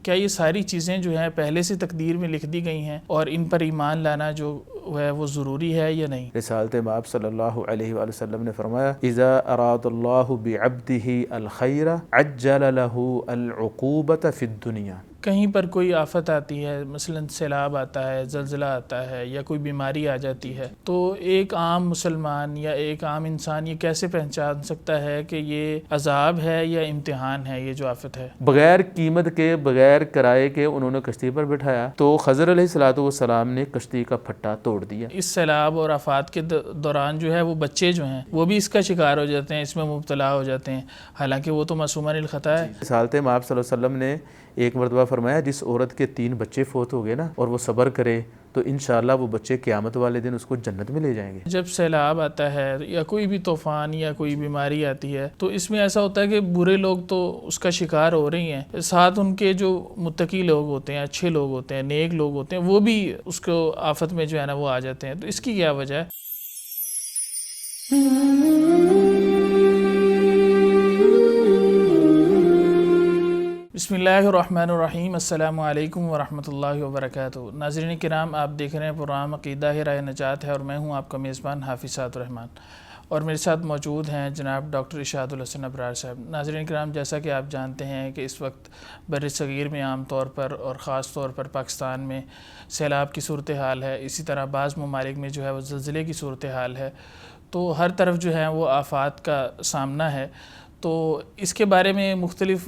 کیا یہ ساری چیزیں جو ہیں پہلے سے تقدیر میں لکھ دی گئی ہیں اور ان پر ایمان لانا جو ہے وہ ضروری ہے یا نہیں؟ رسالت مآب صلی اللہ علیہ وآلہ وسلم نے فرمایا اذا اراد اللہ بعبدہ الخیر عجل لہ العقوبۃ فی الدنیا۔ کہیں پر کوئی آفت آتی ہے، مثلا سیلاب آتا ہے، زلزلہ آتا ہے یا کوئی بیماری آ جاتی ہے، تو ایک عام مسلمان یا ایک عام انسان یہ کیسے پہچان سکتا ہے کہ یہ عذاب ہے یا امتحان ہے یہ جو آفت ہے؟ بغیر قیمت کے، بغیر کرائے کے انہوں نے کشتی پر بٹھایا تو خضر علیہ الصلوۃ والسلام نے کشتی کا پھٹا توڑ دیا۔ اس سیلاب اور آفات کے دوران جو ہے وہ بچے جو ہیں وہ بھی اس کا شکار ہو جاتے ہیں، اس میں مبتلا ہو جاتے ہیں، حالانکہ وہ تو معصومہ الخطا ہے۔ رسالت مآب صلی اللہ علیہ وسلم نے ایک مرتبہ فرمایا جس عورت کے 3 بچے فوت ہو گئے نا اور وہ صبر کرے تو انشاءاللہ وہ بچے قیامت والے دن اس کو جنت میں لے جائیں گے۔ جب سیلاب آتا ہے یا کوئی بھی طوفان یا کوئی بیماری آتی ہے تو اس میں ایسا ہوتا ہے کہ برے لوگ تو اس کا شکار ہو رہی ہیں، ساتھ ان کے جو متقی لوگ ہوتے ہیں، اچھے لوگ ہوتے ہیں، نیک لوگ ہوتے ہیں، وہ بھی اس کو آفت میں جو ہے نا وہ آ جاتے ہیں۔ تو اس کی کیا وجہ ہے؟ بسم اللہ الرحمن الرحیم، السلام علیکم ورحمۃ اللہ وبرکاتہ۔ ناظرین کرام، آپ دیکھ رہے ہیں پروگرام عقیدہ راہ نجات ہے اور میں ہوں آپ کا میزبان حافظ سعد الرحمان، اور میرے ساتھ موجود ہیں جناب ڈاکٹر ارشاد الحسن ابرار صاحب۔ ناظرین کرام، جیسا کہ آپ جانتے ہیں کہ اس وقت بر صغیر میں عام طور پر اور خاص طور پر پاکستان میں سیلاب کی صورتحال ہے، اسی طرح بعض ممالک میں جو ہے وہ زلزلے کی صورتحال ہے، تو ہر طرف جو ہے وہ آفات کا سامنا ہے۔ تو اس کے بارے میں مختلف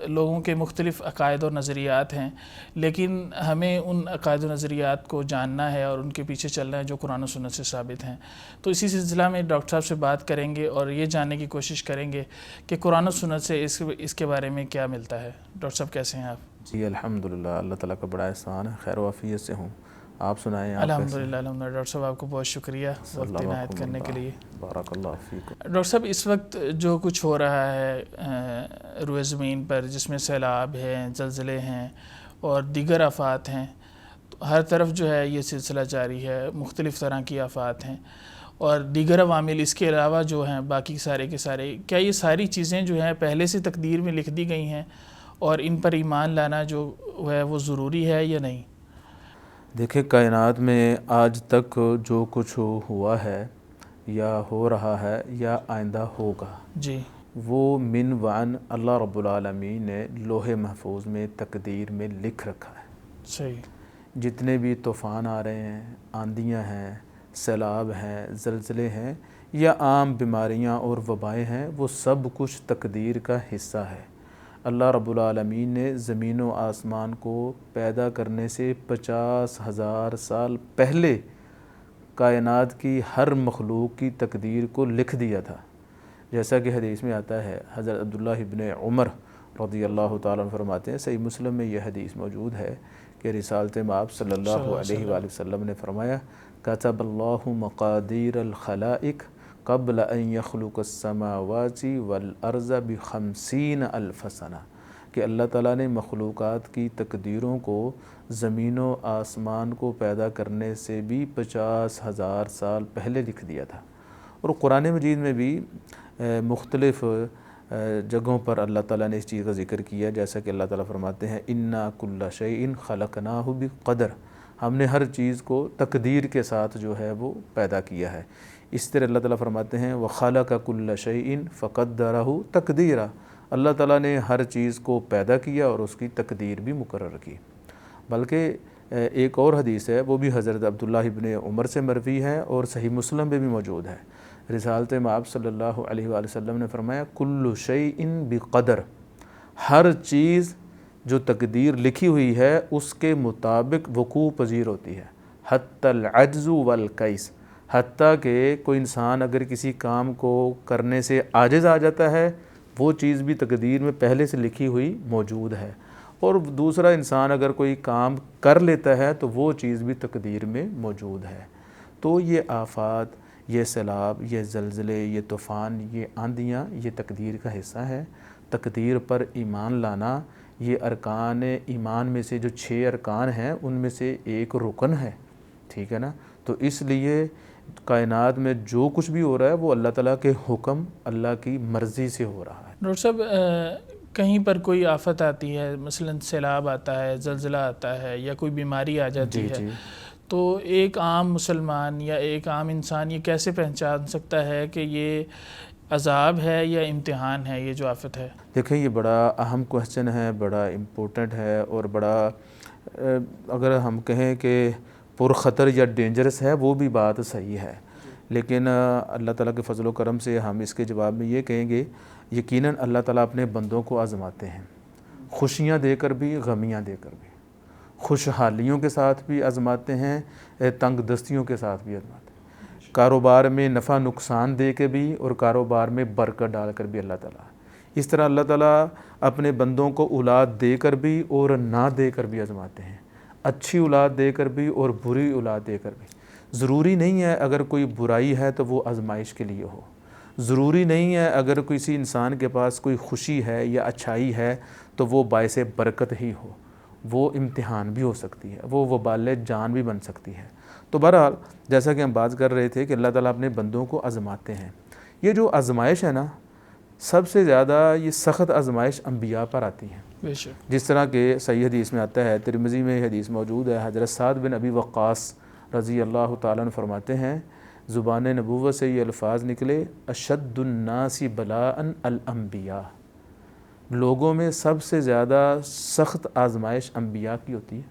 لوگوں کے مختلف عقائد اور نظریات ہیں، لیکن ہمیں ان عقائد و نظریات کو جاننا ہے اور ان کے پیچھے چلنا ہے جو قرآن و سنت سے ثابت ہیں۔ تو اسی سلسلہ میں ڈاکٹر صاحب سے بات کریں گے اور یہ جاننے کی کوشش کریں گے کہ قرآن و سنت سے اس کے بارے میں کیا ملتا ہے۔ ڈاکٹر صاحب کیسے ہیں آپ؟ جی الحمدللہ، اللہ تعالیٰ کا بڑا احسان ہے، خیر و عافیت سے ہوں۔ آپ سنائیں؟ الحمدللہ الحمدللہ۔ ڈاکٹر صاحب آپ کو بہت شکریہ وقت عنایت کرنے کے لیے۔ بارک اللہ فیکم۔ ڈاکٹر صاحب، اس وقت جو کچھ ہو رہا ہے روئے زمین پر، جس میں سیلاب ہیں، زلزلے ہیں اور دیگر آفات ہیں، ہر طرف جو ہے یہ سلسلہ جاری ہے، مختلف طرح کی آفات ہیں اور دیگر عوامل اس کے علاوہ جو ہیں باقی سارے کے سارے، کیا یہ ساری چیزیں جو ہیں پہلے سے تقدیر میں لکھ دی گئی ہیں اور ان پر ایمان لانا جو ہے وہ ضروری ہے یا نہیں؟ دیکھیں، کائنات میں آج تک جو کچھ ہوا ہے یا ہو رہا ہے یا آئندہ ہوگا، جی، وہ من وعن اللہ رب العالمین نے لوح محفوظ میں تقدیر میں لکھ رکھا ہے۔ صحیح۔ جتنے بھی طوفان آ رہے ہیں، آندیاں ہیں، سیلاب ہیں، زلزلے ہیں یا عام بیماریاں اور وبائیں ہیں، وہ سب کچھ تقدیر کا حصہ ہے۔ اللہ رب العالمین نے زمین و آسمان کو پیدا کرنے سے 50,000 سال پہلے کائنات کی ہر مخلوق کی تقدیر کو لکھ دیا تھا۔ جیسا کہ حدیث میں آتا ہے، حضرت عبداللہ ابن عمر رضی اللہ تعالیٰ عنہ فرماتے ہیں، صحیح مسلم میں یہ حدیث موجود ہے کہ رسالت مآب صلی اللہ علیہ وآلہ وسلم نے فرمایا، کتب اللہ مقادیر الخلائق قبل ان یخلق السماوات والارض ب50,000 سنہ، کہ اللہ تعالیٰ نے مخلوقات کی تقدیروں کو زمین و آسمان کو پیدا کرنے سے بھی 50,000 سال پہلے لکھ دیا تھا۔ اور قرآن مجید میں بھی مختلف جگہوں پر اللہ تعالیٰ نے اس چیز کا ذکر کیا، جیسا کہ اللہ تعالیٰ فرماتے ہیں انا کل شیء خلقناہ بقدر، ہم نے ہر چیز کو تقدیر کے ساتھ جو ہے وہ پیدا کیا ہے۔ اس طرح اللہ تعالیٰ فرماتے ہیں وخلق کل شیء فقدرہ تقدیرا، اللہ تعالیٰ نے ہر چیز کو پیدا کیا اور اس کی تقدیر بھی مقرر کی۔ بلکہ ایک اور حدیث ہے، وہ بھی حضرت عبداللہ ابن عمر سے مروی ہے اور صحیح مسلم میں بھی موجود ہے۔ رسالت مآب صلی اللہ علیہ وآلہ وسلم نے فرمایا کل شیء بقدر، ہر چیز جو تقدیر لکھی ہوئی ہے اس کے مطابق وقوع پذیر ہوتی ہے، حتی العجز والکیس، حتیٰ کہ کوئی انسان اگر کسی کام کو کرنے سے عاجز آ جاتا ہے، وہ چیز بھی تقدیر میں پہلے سے لکھی ہوئی موجود ہے، اور دوسرا انسان اگر کوئی کام کر لیتا ہے تو وہ چیز بھی تقدیر میں موجود ہے۔ تو یہ آفات، یہ سیلاب، یہ زلزلے، یہ طوفان، یہ آندیاں، یہ تقدیر کا حصہ ہے۔ تقدیر پر ایمان لانا یہ ارکان ایمان میں سے جو 6 ارکان ہیں ان میں سے ایک رکن ہے، ٹھیک ہے نا؟ تو اس لیے کائنات میں جو کچھ بھی ہو رہا ہے وہ اللہ تعالیٰ کے حکم، اللہ کی مرضی سے ہو رہا ہے۔ ڈاکٹر صاحب، کہیں پر کوئی آفت آتی ہے، مثلا سیلاب آتا ہے، زلزلہ آتا ہے، یا کوئی بیماری آ جاتی ہے، تو ایک عام مسلمان یا ایک عام انسان یہ کیسے پہچان سکتا ہے کہ یہ عذاب ہے یا امتحان ہے، یہ جو آفت ہے؟ دیکھیں یہ بڑا اہم کوسچن ہے، بڑا امپورٹنٹ ہے، اور بڑا اگر ہم کہیں کہ پرخطر یا ڈینجرس ہے، وہ بھی بات صحیح ہے، لیکن اللہ تعالیٰ کے فضل و کرم سے ہم اس کے جواب میں یہ کہیں گے یقیناً اللہ تعالیٰ اپنے بندوں کو آزماتے ہیں، خوشیاں دے کر بھی، غمیاں دے کر بھی، خوشحالیوں کے ساتھ بھی آزماتے ہیں، تنگ دستیوں کے ساتھ بھی آزماتے ہیں، کاروبار میں نفع نقصان دے کے بھی اور کاروبار میں برکت ڈال کر بھی اللہ تعالیٰ، اس طرح اللہ تعالیٰ اپنے بندوں کو اولاد دے کر بھی اور نہ دے کر بھی آزماتے ہیں، اچھی اولاد دے کر بھی اور بری اولاد دے کر بھی۔ ضروری نہیں ہے اگر کوئی برائی ہے تو وہ آزمائش کے لیے ہو، ضروری نہیں ہے اگر کسی انسان کے پاس کوئی خوشی ہے یا اچھائی ہے تو وہ باعث برکت ہی ہو، وہ امتحان بھی ہو سکتی ہے، وہ وبال جان بھی بن سکتی ہے۔ تو بہرحال جیسا کہ ہم بات کر رہے تھے کہ اللہ تعالیٰ اپنے بندوں کو آزماتے ہیں، یہ جو آزمائش ہے نا، سب سے زیادہ یہ سخت آزمائش انبیاء پر آتی ہیں، بے شک۔ جس طرح کہ صحیح حدیث میں آتا ہے، ترمذی میں یہ حدیث موجود ہے، حضرت سعد بن ابی وقاص رضی اللہ تعالیٰ عنہ فرماتے ہیں، زبان نبوت سے یہ الفاظ نکلے، اشد الناس بلاء الانبیاء، لوگوں میں سب سے زیادہ سخت آزمائش انبیاء کی ہوتی ہے،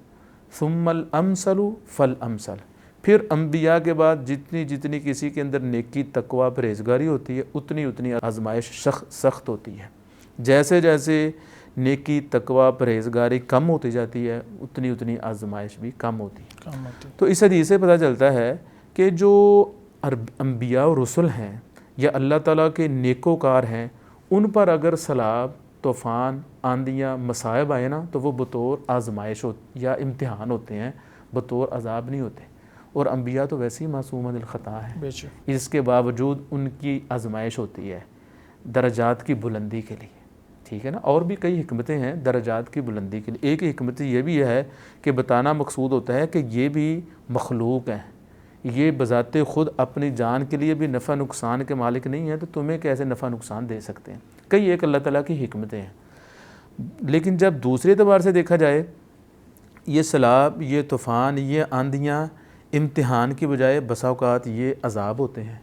ثم الامثل فالامثل، پھر انبیاء کے بعد جتنی کسی کے اندر نیکی تقوی پرہیزگاری ہوتی ہے اتنی آزمائش سخت ہوتی ہے، جیسے جیسے نیکی تقوی پرہیزگاری کم ہوتی جاتی ہے اتنی آزمائش بھی کم ہوتی ہے۔ تو اس حدیث سے پتہ چلتا ہے کہ جو انبیاء و رسل ہیں یا اللہ تعالیٰ کے نیکوکار ہیں، ان پر اگر سیلاب، طوفان، آندیاں، مصائب آئے نا تو وہ بطور آزمائش یا امتحان ہوتے ہیں، بطور عذاب نہیں ہوتے، اور انبیاء تو ویسے ہی معصوم عن الخطا ہے، اس کے باوجود ان کی آزمائش ہوتی ہے درجات کی بلندی کے لیے، ٹھیک ہے نا۔ اور بھی کئی حکمتیں ہیں درجات کی بلندی کے لیے، ایک حکمت یہ بھی ہے کہ بتانا مقصود ہوتا ہے کہ یہ بھی مخلوق ہیں، یہ بذات خود اپنی جان کے لیے بھی نفع نقصان کے مالک نہیں ہیں، تو تمہیں کیسے نفع نقصان دے سکتے ہیں، کئی ایک اللہ تعالیٰ کی حکمتیں ہیں۔ لیکن جب دوسرے اعتبار سے دیکھا جائے، یہ سیلاب، یہ طوفان، یہ آندیاں امتحان کی بجائے بسا اوقات یہ عذاب ہوتے ہیں۔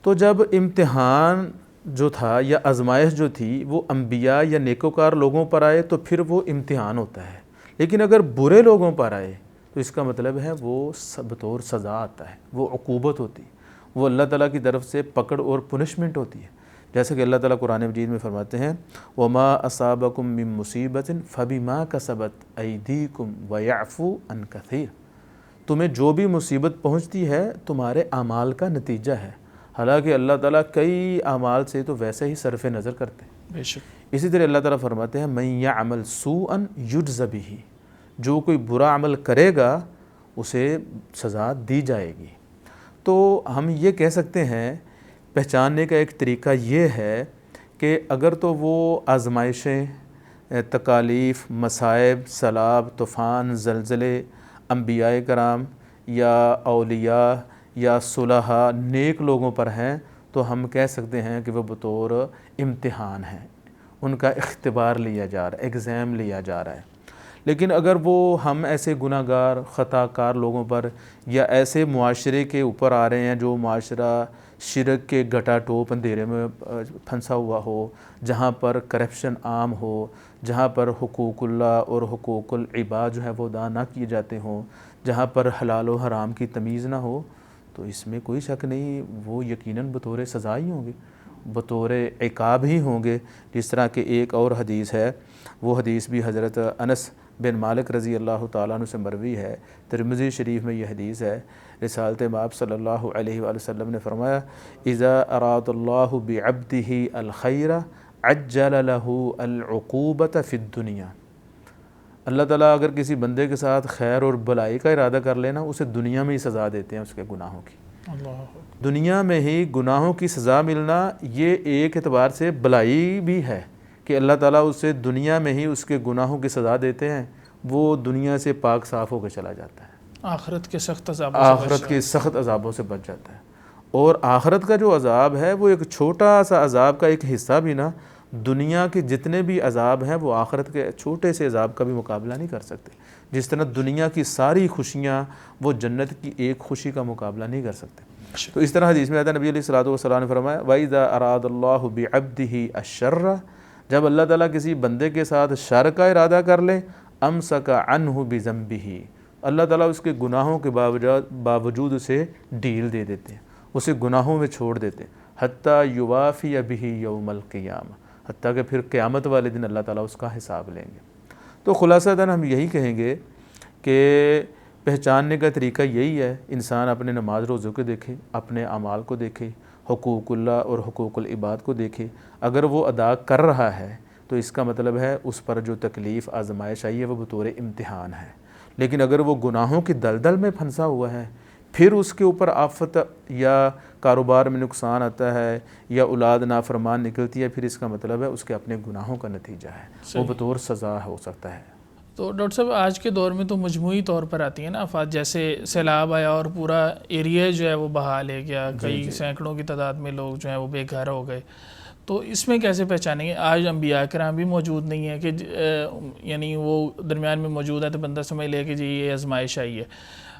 تو جب امتحان جو تھا یا آزمائش جو تھی وہ انبیاء یا نیکوکار لوگوں پر آئے تو پھر وہ امتحان ہوتا ہے، لیکن اگر برے لوگوں پر آئے تو اس کا مطلب ہے وہ بطور سزا آتا ہے، وہ عقوبت ہوتی ہے، وہ اللہ تعالیٰ کی طرف سے پکڑ اور پنشمنٹ ہوتی ہے، جیسا کہ اللہ تعالیٰ قرآن مجید میں فرماتے ہیں وَمَا أَصَابَكُم مِّن مُّصِيبَةٍ فَبِمَا كَسَبَتْ أَيْدِيكُمْ وَيَعْفُو عَن كَثِيرٍ، تمہیں جو بھی مصیبت پہنچتی ہے تمہارے اعمال کا نتیجہ ہے، حالانکہ اللہ تعالیٰ کئی اعمال سے تو ویسے ہی صرف نظر کرتے ہیں۔ بے شک۔ اسی طرح اللہ تعالیٰ فرماتے ہیں مَن يَعْمَلْ سُوءًا يُجْزَ بِهِ، جو کوئی برا عمل کرے گا اسے سزا دی جائے گی۔ تو ہم یہ کہہ سکتے ہیں، پہچاننے کا ایک طریقہ یہ ہے کہ اگر تو وہ آزمائشیں، تکالیف، مصائب، سیلاب، طوفان، زلزلے انبیاء کرام یا اولیاء یا صلحاء نیک لوگوں پر ہیں تو ہم کہہ سکتے ہیں کہ وہ بطور امتحان ہیں، ان کا اختبار لیا جا رہا ہے، ایگزام لیا جا رہا ہے۔ لیکن اگر وہ ہم ایسے گناہ گار، خطا کار لوگوں پر یا ایسے معاشرے کے اوپر آ رہے ہیں جو معاشرہ شرک کے گٹا ٹوپ اندھیرے میں پھنسا ہوا ہو، جہاں پر کرپشن عام ہو، جہاں پر حقوق اللہ اور حقوق العباد جو ہے وہ ادا نہ کیے جاتے ہوں، جہاں پر حلال و حرام کی تمیز نہ ہو، تو اس میں کوئی شک نہیں وہ یقیناً بطور سزا ہی ہوں گے، بطور عقاب ہی ہوں گے۔ جس طرح کہ ایک اور حدیث ہے، وہ حدیث بھی حضرت انس بن مالک رضی اللہ تعالیٰ عنہ سے مروی ہے، ترمذی شریف میں یہ حدیث ہے، رسالت مآب صلی اللہ علیہ وآلہ وسلم نے فرمایا اذا اراد اللہ بعبدہ الخیر عجل له العقوبۃ فی الدنیا، اللہ تعالیٰ اگر کسی بندے کے ساتھ خیر اور بلائی کا ارادہ کر لینا اسے دنیا میں ہی سزا دیتے ہیں اس کے گناہوں کی، دنیا میں ہی گناہوں کی سزا ملنا یہ ایک اعتبار سے بلائی بھی ہے کہ اللہ تعالیٰ اسے دنیا میں ہی اس کے گناہوں کی سزا دیتے ہیں، وہ دنیا سے پاک صاف ہو کے چلا جاتا ہے، آخرت کے سخت عذابوں سے بچ جاتا ہے۔ اور آخرت کا جو عذاب ہے وہ ایک چھوٹا سا عذاب کا ایک حصہ بھی نا دنیا کے جتنے بھی عذاب ہیں وہ آخرت کے چھوٹے سے عذاب کا بھی مقابلہ نہیں کر سکتے. جس طرح دنیا کی ساری خوشیاں وہ جنت کی ایک خوشی کا مقابلہ نہیں کر سکتے. تو اس طرح حدیث میں آتا ہے نبی علیہ الصلوۃ والسلام نے فرمایا وَإِذَا أَرَادَ اللَّهُ بِعَبْدِهِ الشَّرَّ، جب اللہ تعالیٰ کسی بندے کے ساتھ شر کا ارادہ کر لے أَمْسَكَ عَنْهُ بِذَنبِهِ، اللہ تعالیٰ اس کے گناہوں کے باوجود اسے ڈھیل دے دیتے ہیں، اسے گناہوں میں چھوڑ دیتے ہیں، حتیٰ يُوَافِيَ بِهِ يَوْمَ الْقِيَامَةِ، حتیٰ کہ پھر قیامت والے دن اللہ تعالیٰ اس کا حساب لیں گے. تو خلاصتاً ہم یہی کہیں گے کہ پہچاننے کا طریقہ یہی ہے، انسان اپنے نماز روزوں کو دیکھے، اپنے اعمال کو دیکھے، حقوق اللہ اور حقوق العباد کو دیکھے. اگر وہ ادا کر رہا ہے تو اس کا مطلب ہے اس پر جو تکلیف آزمائش آئی ہے وہ بطور امتحان ہے. لیکن اگر وہ گناہوں کی دلدل میں پھنسا ہوا ہے، پھر اس کے اوپر آفت یا کاروبار میں نقصان آتا ہے یا اولاد نافرمان نکلتی ہے، پھر اس کا مطلب ہے اس کے اپنے گناہوں کا نتیجہ ہے، وہ بطور سزا ہو سکتا ہے. تو ڈاکٹر صاحب آج کے دور میں تو مجموعی طور پر آتی ہیں نا آفات، جیسے سیلاب آیا اور پورا ایریا جو ہے وہ بہا لے گیا، کئی سینکڑوں کی تعداد میں لوگ جو ہیں وہ بے گھر ہو گئے. تو اس میں کیسے پہچانیں گے؟ آج انبیاء کرام بھی موجود نہیں ہیں کہ یعنی وہ درمیان میں موجود ہے تو بندہ سمجھ لے کہ جی یہ آزمائش آئی ہے.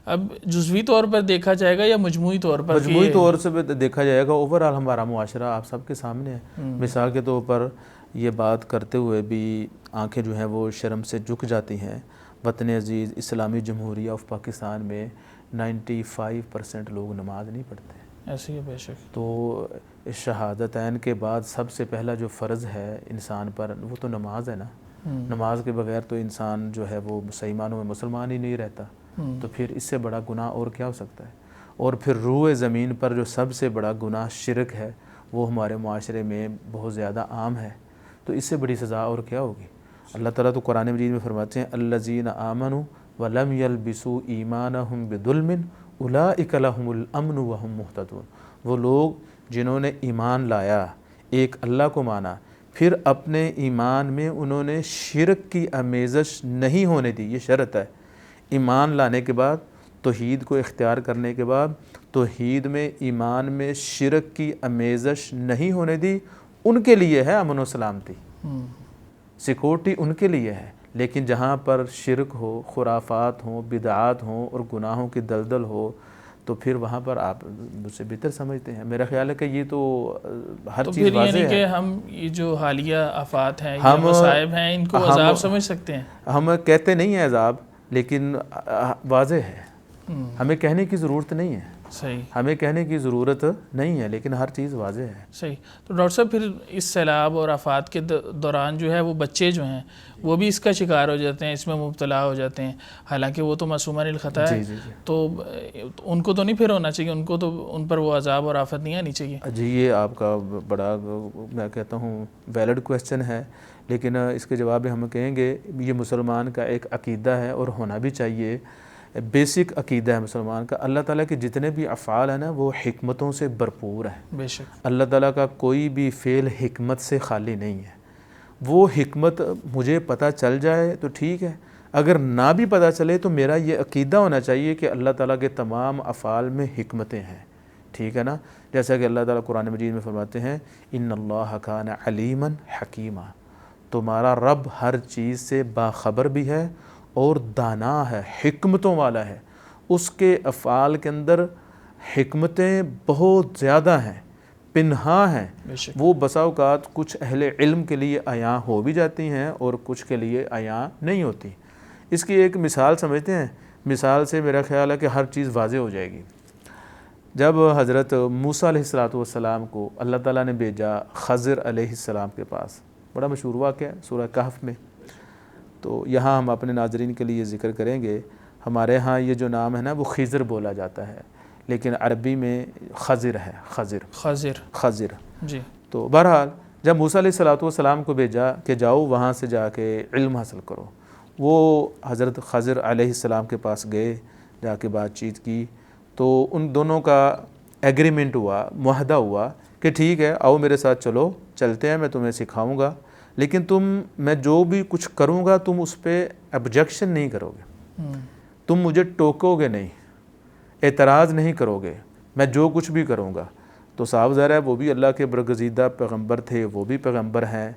اب جزوی طور پر دیکھا جائے گا یا مجموعی طور پر؟ مجموعی طور سے دیکھا جائے گا. اوورآل ہمارا معاشرہ آپ سب کے سامنے ہے. مثال کے طور پر یہ بات کرتے ہوئے بھی آنکھیں جو ہیں وہ شرم سے جھک جاتی ہیں. وطن عزیز اسلامی جمہوریہ آف پاکستان میں 95% لوگ نماز نہیں پڑھتے. ایسے ہی بے شک. تو شہادتین کے بعد سب سے پہلا جو فرض ہے انسان پر وہ تو نماز ہے نا. نماز کے بغیر تو انسان جو ہے وہ صحیح معنوں میں مسلمان ہی نہیں رہتا. تو پھر اس سے بڑا گناہ اور کیا ہو سکتا ہے؟ اور پھر روح زمین پر جو سب سے بڑا گناہ شرک ہے وہ ہمارے معاشرے میں بہت زیادہ عام ہے. تو اس سے بڑی سزا اور کیا ہوگی؟ اللہ تعالیٰ تو قرآن مجید میں فرماتے ہیں الذین آمنوا ولم یلبسوا ایمانہم بظلم اولئک لہم الامن وہم مہتدون. وہ لوگ جنہوں نے ایمان لایا، ایک اللہ کو مانا، پھر اپنے ایمان میں انہوں نے شرک کی آمیزش نہیں ہونے دی. یہ شرط ہے ایمان لانے کے بعد، توحید کو اختیار کرنے کے بعد توحید میں ایمان میں شرک کی آمیزش نہیں ہونے دی. ان کے لیے ہے امن و سلامتی، سیکورٹی ان کے لیے ہے. لیکن جہاں پر شرک ہو، خرافات ہوں، بدعات ہوں اور گناہوں کی دلدل ہو تو پھر وہاں پر آپ مجھ سے بہتر سمجھتے ہیں. میرا خیال ہے کہ یہ تو ہر چیز واضح ہے. یعنی کہ ہم یہ جو حالیہ آفات ہیں، یہ مصائب ہیں، ان کو عذاب سمجھ سکتے ہیں. ہم کہتے نہیں ہیں عذاب، لیکن واضح ہے. ہمیں کہنے کی ضرورت نہیں ہے. صحیح. ہمیں کہنے کی ضرورت نہیں ہے، لیکن ہر چیز واضح ہے. صحیح. تو ڈاکٹر صاحب پھر اس سیلاب اور آفات کے دوران جو ہے وہ بچے جو ہیں وہ بھی اس کا شکار ہو جاتے ہیں، اس میں مبتلا ہو جاتے ہیں، حالانکہ وہ تو معصومان الخطا ہے. تو ان کو تو نہیں پھر ہونا چاہیے، ان کو تو ان پر وہ عذاب اور آفت نہیں آنی چاہیے. جی یہ آپ کا بڑا میں کہتا ہوں ویلڈ کویسچن ہے، لیکن اس کے جواب میں ہم کہیں گے یہ مسلمان کا ایک عقیدہ ہے اور ہونا بھی چاہیے. بیسک عقیدہ ہے مسلمان کا. اللہ تعالیٰ کے جتنے بھی افعال ہیں نا وہ حکمتوں سے بھرپور ہیں. بے شک. اللہ تعالیٰ کا کوئی بھی فعل حکمت سے خالی نہیں ہے. وہ حکمت مجھے پتہ چل جائے تو ٹھیک ہے، اگر نہ بھی پتہ چلے تو میرا یہ عقیدہ ہونا چاہیے کہ اللہ تعالیٰ کے تمام افعال میں حکمتیں ہیں. ٹھیک ہے نا؟ جیسا کہ اللہ تعالیٰ قرآن مجید میں فرماتے ہیں ان اللہ کان علیما حکیما. تمہارا رب ہر چیز سے باخبر بھی ہے اور دانا ہے، حکمتوں والا ہے. اس کے افعال کے اندر حکمتیں بہت زیادہ ہیں، پنہاں ہیں. وہ بسا اوقات کچھ اہل علم کے لیے عیاں ہو بھی جاتی ہیں اور کچھ کے لیے عیاں نہیں ہوتی. اس کی ایک مثال سمجھتے ہیں. مثال سے میرا خیال ہے کہ ہر چیز واضح ہو جائے گی. جب حضرت موسیٰ علیہ السلام کو اللہ تعالیٰ نے بھیجا خضر علیہ السلام کے پاس، بڑا مشہور واقعہ ہے سورہ کہف میں. تو یہاں ہم اپنے ناظرین کے لیے ذکر کریں گے. ہمارے ہاں یہ جو نام ہے نا وہ خضر بولا جاتا ہے، لیکن عربی میں خضر ہے. خضر جی. تو بہرحال جب موسیٰ علیہ السلام کو بھیجا کہ جاؤ وہاں سے جا کے علم حاصل کرو، وہ حضرت خضر علیہ السلام کے پاس گئے، جا کے بات چیت کی. تو ان دونوں کا ایگریمنٹ ہوا، معاہدہ ہوا کہ ٹھیک ہے آؤ میرے ساتھ چلو، چلتے ہیں، میں تمہیں سکھاؤں گا، لیکن میں جو بھی کچھ کروں گا تم اس پہ ابجیکشن نہیں کرو گے، تم مجھے ٹوکو گے نہیں، اعتراض نہیں کرو گے، میں جو کچھ بھی کروں گا تو صاف ظاہر ہے وہ بھی اللہ کے برگزیدہ پیغمبر تھے، وہ بھی پیغمبر ہیں،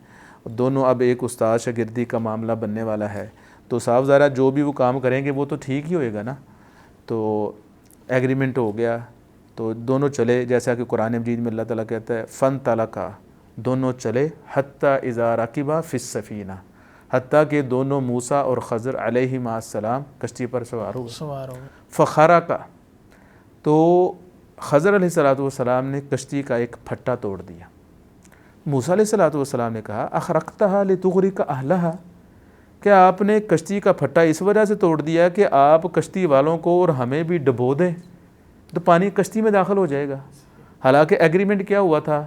دونوں اب ایک استاد شاگردی کا معاملہ بننے والا ہے، تو صاف ظاہر ہے جو بھی وہ کام کریں گے وہ تو ٹھیک ہی ہوئے گا نا۔ تو ایگریمنٹ ہو گیا، تو دونوں چلے، جیسا کہ قرآن مجید میں اللہ تعالیٰ کہتا ہے فن طلقا، دونوں چلے حتیٰ اذا رکبا فی السفینہ، حتیٰ کہ دونوں موسیٰ اور خضر علیہما السلام کشتی پر سوار ہو گئے۔ فخرقا، تو خضر علیہ السلام نے کشتی کا ایک پھٹا توڑ دیا۔ موسیٰ علیہ السلام نے کہا اخرقتھا لتغرق اہلھا، کیا آپ نے کشتی کا پھٹا اس وجہ سے توڑ دیا کہ آپ کشتی والوں کو اور ہمیں بھی ڈبو دیں تو پانی کشتی میں داخل ہو جائے گا؟ حالانکہ ایگریمنٹ کیا ہوا تھا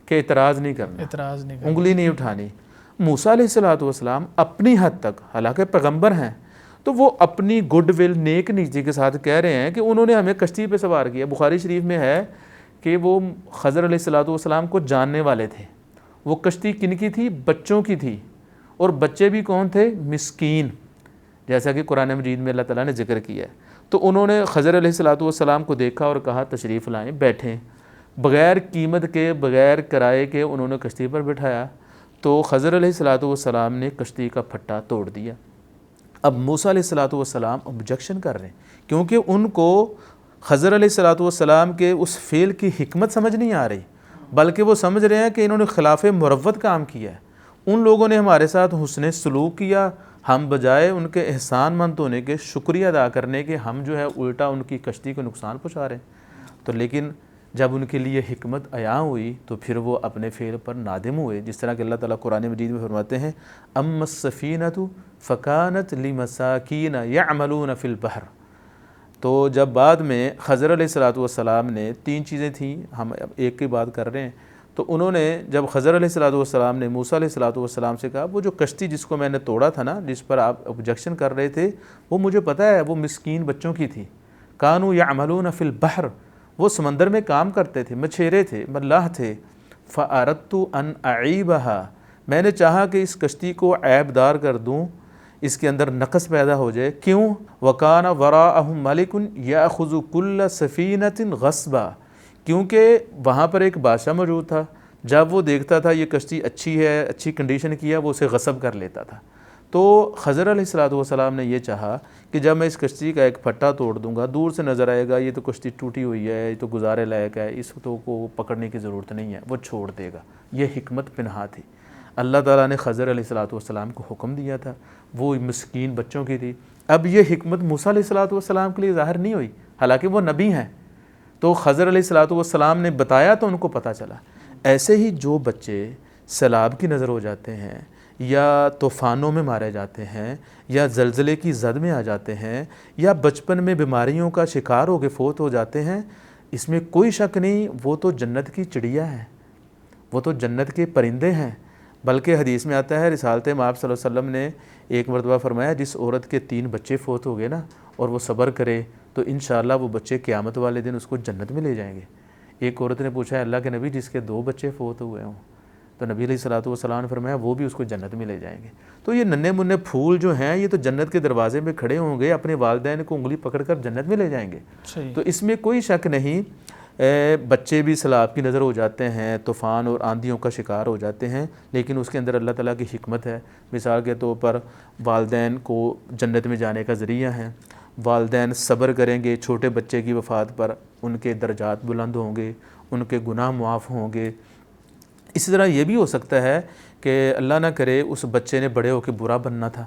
کہ اعتراض نہیں کرنا، انگلی نہیں اٹھانی۔ موسیٰ علیہ السلام اپنی حد تک، حالانکہ پیغمبر ہیں، تو وہ اپنی گڈ ول، نیک نیتی کے ساتھ کہہ رہے ہیں کہ انہوں نے ہمیں کشتی پہ سوار کیا۔ بخاری شریف میں ہے کہ وہ خضر علیہ السلام کو جاننے والے تھے۔ وہ کشتی کن کی تھی؟ بچوں کی تھی، اور بچے بھی کون تھے؟ مسکین، جیسا کہ قرآن مجید میں اللہ تعالیٰ نے ذکر کیا ہے۔ تو انہوں نے خضر علیہ السلام کو دیکھا اور کہا تشریف لائیں، بیٹھیں، بغیر قیمت کے، بغیر کرائے کے انہوں نے کشتی پر بٹھایا۔ تو خضر علیہ السلام نے کشتی کا پھٹا توڑ دیا۔ اب موسیٰ علیہ السلام آبجیکشن کر رہے ہیں، کیونکہ ان کو خضر علیہ السلام کے اس فعل کی حکمت سمجھ نہیں آ رہی، بلکہ وہ سمجھ رہے ہیں کہ انہوں نے خلاف مروت کام کیا ہے۔ ان لوگوں نے ہمارے ساتھ حسن سلوک کیا، ہم بجائے ان کے احسان مند ہونے کے، شکریہ ادا کرنے کے، ہم جو ہے الٹا ان کی کشتی کو نقصان پہنچا رہے ہیں۔ تو لیکن جب ان کے لیے حکمت عیاں ہوئی تو پھر وہ اپنے فعل پر نادم ہوئے، جس طرح کہ اللہ تعالیٰ قرآن مجید میں فرماتے ہیں اما السفینۃ فکانت لمساکین یعملون فی البحر۔ تو جب بعد میں خضر علیہ السلام نے، تین چیزیں تھیں، ہم ایک کی بات کر رہے ہیں، تو انہوں نے جب خضر علیہ السلام نے موسیٰ علیہ السلام سے کہا وہ جو کشتی جس کو میں نے توڑا تھا نا، جس پر آپ آبجیکشن کر رہے تھے، وہ مجھے پتہ ہے وہ مسکین بچوں کی تھی، کانوا یعملون فی البحر، وہ سمندر میں کام کرتے تھے، مچھیرے تھے، ملاح تھے۔ فاردت ان اعیبھا، میں نے چاہا کہ اس کشتی کو عیب دار کر دوں، اس کے اندر نقص پیدا ہو جائے۔ کیوں؟ وکان وراءہم ملک یاخذ کل سفینۃ غصبا، کیونکہ وہاں پر ایک بادشاہ موجود تھا، جب وہ دیکھتا تھا یہ کشتی اچھی ہے، اچھی کنڈیشن کی ہے، وہ اسے غصب کر لیتا تھا۔ تو خضر علیہ السلام نے یہ چاہا کہ جب میں اس کشتی کا ایک پھٹا توڑ دوں گا، دور سے نظر آئے گا یہ تو کشتی ٹوٹی ہوئی ہے، یہ تو گزارے لائق ہے، اس کو پکڑنے کی ضرورت نہیں ہے، وہ چھوڑ دے گا۔ یہ حکمت پنہا تھی۔ اللہ تعالیٰ نے خضر علیہ السلام کو حکم دیا تھا، وہ مسکین بچوں کی تھی۔ اب یہ حکمت موسیٰ علیہ السلام کے لیے ظاہر نہیں ہوئی، حالانکہ وہ نبی ہیں، تو خضر علیہ السلام نے بتایا تو ان کو پتہ چلا۔ ایسے ہی جو بچے سیلاب کی نظر ہو جاتے ہیں، یا طوفانوں میں مارے جاتے ہیں، یا زلزلے کی زد میں آ جاتے ہیں، یا بچپن میں بیماریوں کا شکار ہو کے فوت ہو جاتے ہیں، اس میں کوئی شک نہیں وہ تو جنت کی چڑیا ہیں، وہ تو جنت کے پرندے ہیں۔ بلکہ حدیث میں آتا ہے، رسالت مآب صلی اللہ علیہ وسلم نے ایک مرتبہ فرمایا جس عورت کے 3 بچے فوت ہو گئے نا اور وہ صبر کرے تو انشاءاللہ وہ بچے قیامت والے دن اس کو جنت میں لے جائیں گے۔ ایک عورت نے پوچھا ہے اللہ کے نبی جس کے 2 بچے فوت ہوئے ہوں، تو نبی علیہ السلام نے فرمایا وہ بھی اس کو جنت میں لے جائیں گے۔ تو یہ ننھے منھے پھول جو ہیں یہ تو جنت کے دروازے میں کھڑے ہوں گے، اپنے والدین کو انگلی پکڑ کر جنت میں لے جائیں گے۔ تو اس میں کوئی شک نہیں، بچے بھی سیلاب کی نظر ہو جاتے ہیں، طوفان اور آندھیوں کا شکار ہو جاتے ہیں، لیکن اس کے اندر اللہ تعالیٰ کی حکمت ہے۔ مثال کے طور پر والدین کو جنت میں جانے کا ذریعہ ہیں، والدین صبر کریں گے چھوٹے بچے کی وفات پر، ان کے درجات بلند ہوں گے، ان کے گناہ معاف ہوں گے۔ اسی طرح یہ بھی ہو سکتا ہے کہ اللہ نہ کرے اس بچے نے بڑے ہو کے برا بننا تھا،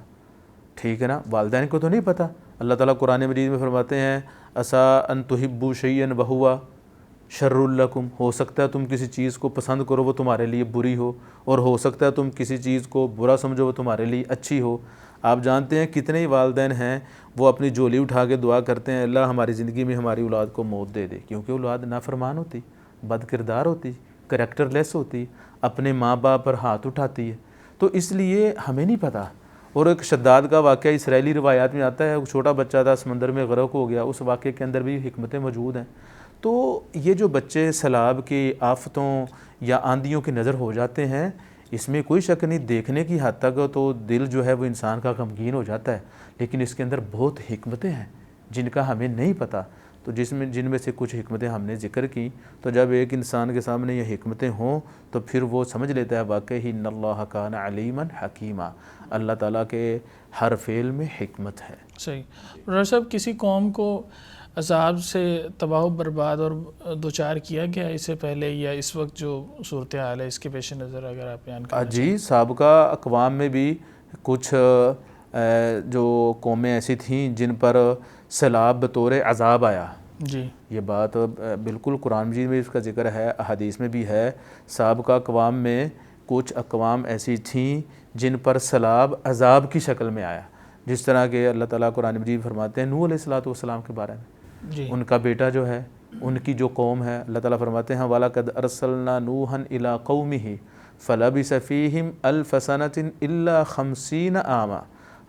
ٹھیک ہے نا، والدین کو تو نہیں پتہ۔ اللہ تعالیٰ قرآن مجید میں فرماتے ہیں عسیٰ ان تحبوا شیئا وہو شر لکم، ہو سکتا ہے تم کسی چیز کو پسند کرو وہ تمہارے لیے بری ہو، اور ہو سکتا ہے تم کسی چیز کو برا سمجھو وہ تمہارے لیے اچھی ہو۔ آپ جانتے ہیں کتنے ہی والدین ہیں وہ اپنی جولی اٹھا کے دعا کرتے ہیں اللہ ہماری زندگی میں ہماری اولاد کو موت دے دے، کیونکہ اولاد نافرمان ہوتی، بد کردار ہوتی، کریکٹر لیس ہوتی، اپنے ماں باپ پر ہاتھ اٹھاتی ہے، تو اس لیے ہمیں نہیں پتہ۔ اور ایک شداد کا واقعہ اسرائیلی روایات میں آتا ہے، ایک چھوٹا بچہ تھا سمندر میں غرق ہو گیا، اس واقعے کے اندر بھی حکمتیں موجود ہیں۔ تو یہ جو بچے سیلاب کی آفتوں یا آندھیوں کی نظر ہو جاتے ہیں، اس میں کوئی شک نہیں، دیکھنے کی حد تک تو دل جو ہے وہ انسان کا غمگین ہو جاتا ہے، لیکن اس کے اندر بہت حکمتیں ہیں جن کا ہمیں نہیں پتہ۔ تو جن میں سے کچھ حکمتیں ہم نے ذکر کی، تو جب ایک انسان کے سامنے یہ حکمتیں ہوں تو پھر وہ سمجھ لیتا ہے واقعی ان اللہ کان علیما حکیما، اللہ تعالیٰ کے ہر فعل میں حکمت ہے۔ صحیح۔ ڈاکٹر صاحب، کسی قوم کو عذاب سے تباہ و برباد اور دوچار کیا گیا اس سے پہلے یا اس وقت جو صورتحال ہے اس کے پیش نظر اگر آپ بیان کرنا چاہیں؟ جی، سابقہ اقوام میں بھی کچھ جو قومیں ایسی تھیں جن پر سیلاب بطور عذاب آیا۔ جی، یہ بات بالکل قرآن مجید میں اس کا ذکر ہے، احادیث میں بھی ہے۔ سابقہ اقوام میں کچھ اقوام ایسی تھیں جن پر سیلاب عذاب کی شکل میں آیا، جس طرح کہ اللہ تعالیٰ قرآن مجید فرماتے ہیں نوح علیہ السلام کے بارے میں، جی، ان کا بیٹا جو ہے، ان کی جو قوم ہے، اللہ تعالیٰ فرماتے ہیں وَلَقَدْ أَرْسَلْنَا نُوحًا إِلَىٰ قَوْمِهِ فَلَبِثَ فِيهِمْ أَلْفَ سَنَةٍ إِلَّا 50 عَامًا۔